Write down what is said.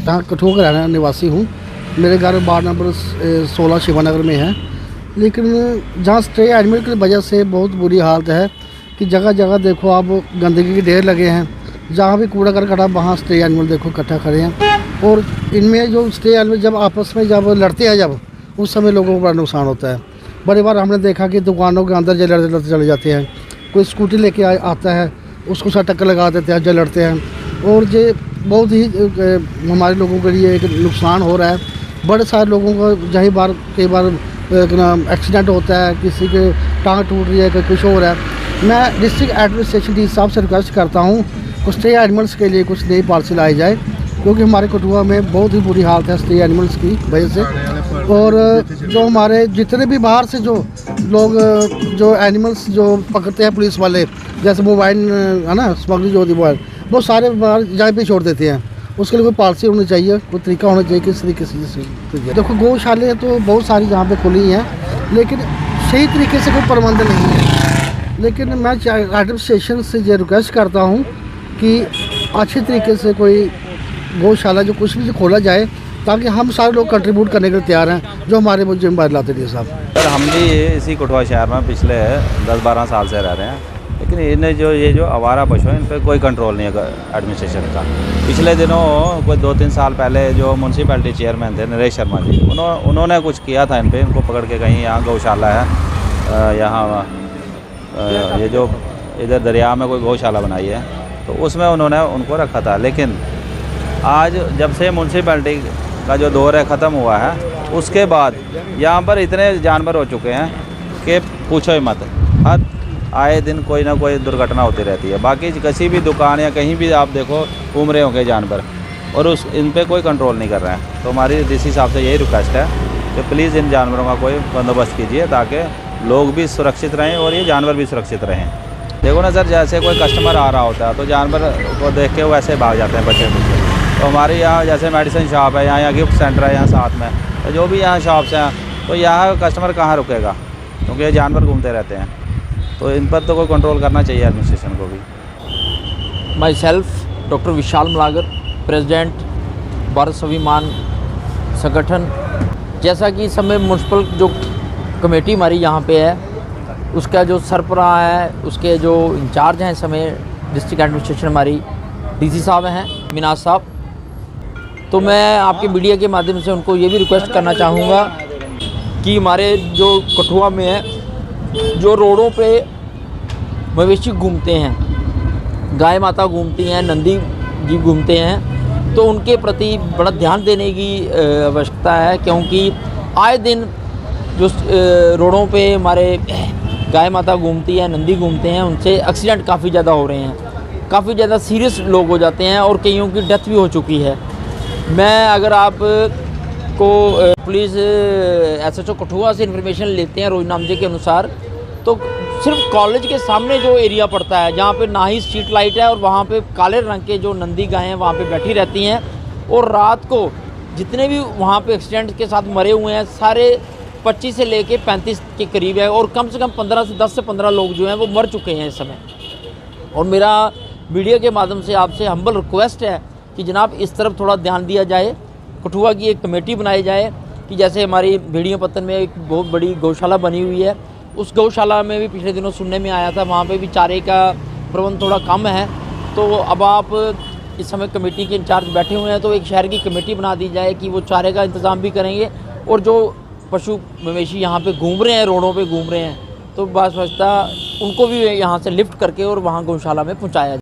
यहाँ कठुआ का रहने निवासी हूँ। मेरे घर वार्ड नंबर 16 शिवानगर में है। लेकिन जहाँ स्ट्रे एनिमल की वजह से बहुत बुरी हालत है कि जगह जगह देखो आप गंदगी के ढेर लगे हैं। जहाँ भी कूड़ा करकट वहाँ स्ट्रे एनिमल देखो इकट्ठा खड़े हैं। और इनमें जो स्ट्रे एनिमल जब आपस में जब लड़ते हैं जब उस समय लोगों को बड़ा नुकसान होता है। बड़ी बार हमने देखा कि दुकानों के अंदर जो लड़ते लड़ते चले जाते हैं। कोई स्कूटी लेके आता है, उसको साथ टक्कर लगा देते हैं, जो लड़ते हैं। और ये बहुत ही हमारे लोगों के लिए एक नुकसान हो रहा है। बड़े सारे लोगों को कई बार एक्सीडेंट होता है, किसी के टांग टूट रही है, कुछ हो रहा है। मैं डिस्ट्रिक्ट एडमिनिस्ट्रेशन डी साहब से रिक्वेस्ट करता हूँ कुछ स्ट्रे एनिमल्स के लिए कुछ नई पॉलिसी लाई जाए, क्योंकि हमारे कठुआ में बहुत ही बुरी हालत है स्ट्रे एनिमल्स की वजह से। और जो हमारे जितने भी बाहर से जो लोग जो एनिमल्स जो पकड़ते हैं पुलिस वाले, जैसे मोबाइल है ना, स्मगलिंग जो होती है मोबाइल, वो सारे बाहर जहाँ पे छोड़ देते हैं। उसके लिए कोई पॉलिसी होनी चाहिए, कोई तरीका होना चाहिए किस तरीके से। देखो गौशाले तो बहुत सारी जहाँ पे खुली हैं, लेकिन सही तरीके से कोई प्रबंध नहीं है। लेकिन मैं एडमिनिस्ट्रेशन से ये रिक्वेस्ट करता हूँ कि अच्छे तरीके से कोई गौशाला जो कुछ भी खोला जाए, ताकि हम सारे लोग कंट्रीब्यूट करने के लिए तैयार हैं, जो हमारे मुझे जिम्मेदारी लाते हैं साहब। सर हम भी इसी कठुआ शहर में पिछले 10-12 साल से रह रहे हैं, लेकिन इन्हें ये जो आवारा पशु हैं इन पर कोई कंट्रोल नहीं है एडमिनिस्ट्रेशन का। पिछले दिनों कोई 2-3 साल पहले जो म्यूनसिपैलिटी चेयरमैन थे नरेश शर्मा जी, उन्होंने कुछ किया था इन पर। इनको पकड़ के कहीं यहाँ गौशाला है, यहाँ ये जो इधर दरिया में कोई गौशाला बनाई है, तो उसमें उन्होंने उनको रखा था। लेकिन आज जब से म्यूनसिपैलिटी का जो दौर है ख़त्म हुआ है, उसके बाद यहाँ पर इतने जानवर हो चुके हैं कि पूछो ही मत। हर आए दिन कोई ना कोई दुर्घटना होती रहती है। बाकी किसी भी दुकान या कहीं भी आप देखो घूम रहे होंगे जानवर, और इन पे कोई कंट्रोल नहीं कर रहे हैं। तो हमारी डीसी साहब से यही रिक्वेस्ट है कि प्लीज़ इन जानवरों का कोई बंदोबस्त कीजिए, ताकि लोग भी सुरक्षित रहें और ये जानवर भी सुरक्षित रहें। देखो ना सर, जैसे कोई कस्टमर आ रहा होता है तो जानवर को देख के वैसे भाग जाते हैं बच्चे बच्चे। तो हमारे यहाँ जैसे मेडिसिन शॉप है, यहाँ गिफ्ट सेंटर है यहाँ साथ में, तो जो भी यहाँ शॉप्स हैं, तो यहाँ कस्टमर कहाँ रुकेगा, क्योंकि ये जानवर घूमते रहते हैं। तो इन पर तो कोई कंट्रोल करना चाहिए एडमिनिस्ट्रेशन को भी। Myself doctor Vishal Malagar, president Bharat Swabhiman Sangathan. जैसा कि इस समय म्यूनसिपल जो कमेटी हमारी यहाँ पे है, उसका जो सरबराह है, उसके जो इंचार्ज हैं इस समय डिस्ट्रिक्ट एडमिनिस्ट्रेशन हमारी डीसी साहब हैं मिनाज साहब। तो मैं आपके मीडिया के माध्यम से उनको ये भी रिक्वेस्ट करना चाहूँगा कि हमारे जो कठुआ में है, जो रोडों पे मवेशी घूमते हैं, गाय माता घूमती हैं, नंदी जी घूमते हैं, तो उनके प्रति बड़ा ध्यान देने की आवश्यकता है। क्योंकि आए दिन जो रोडों पे हमारे गाय माता घूमती है, नंदी घूमते हैं, उनसे एक्सीडेंट काफ़ी ज़्यादा हो रहे हैं, काफ़ी ज़्यादा सीरियस लोग हो जाते हैं और कईयों की डेथ भी हो चुकी है। मैं अगर आप को पुलिस SHO कठुआ से इन्फॉर्मेशन लेते हैं रोजनामे के अनुसार, तो सिर्फ कॉलेज के सामने जो एरिया पड़ता है, जहाँ पे ना ही स्ट्रीट लाइट है, और वहाँ पे काले रंग के जो नंदी गायें वहाँ पे बैठी रहती हैं, और रात को जितने भी वहाँ पे एक्सीडेंट के साथ मरे हुए हैं सारे 25 से लेके 35 के करीब है, और कम से कम 10 से 15 लोग जो हैं वो मर चुके हैं इस समय। और मेरा मीडिया के माध्यम से आपसे हम्बल रिक्वेस्ट है कि जनाब इस तरफ थोड़ा ध्यान दिया जाए। कठुआ की एक कमेटी बनाई जाए कि जैसे हमारी भेड़िया पत्तन में एक बहुत बड़ी गौशाला बनी हुई है, उस गौशाला में भी पिछले दिनों सुनने में आया था, वहाँ पे भी चारे का प्रबंध थोड़ा कम है। तो अब आप इस समय कमेटी के इंचार्ज बैठे हुए हैं, तो एक शहर की कमेटी बना दी जाए कि वो चारे का इंतज़ाम भी करेंगे, और जो पशु मवेशी यहाँ पे घूम रहे हैं, रोडों पे घूम रहे हैं, तो बस उनको भी यहाँ से लिफ्ट करके और वहाँ गौशाला में पहुँचाया जाए।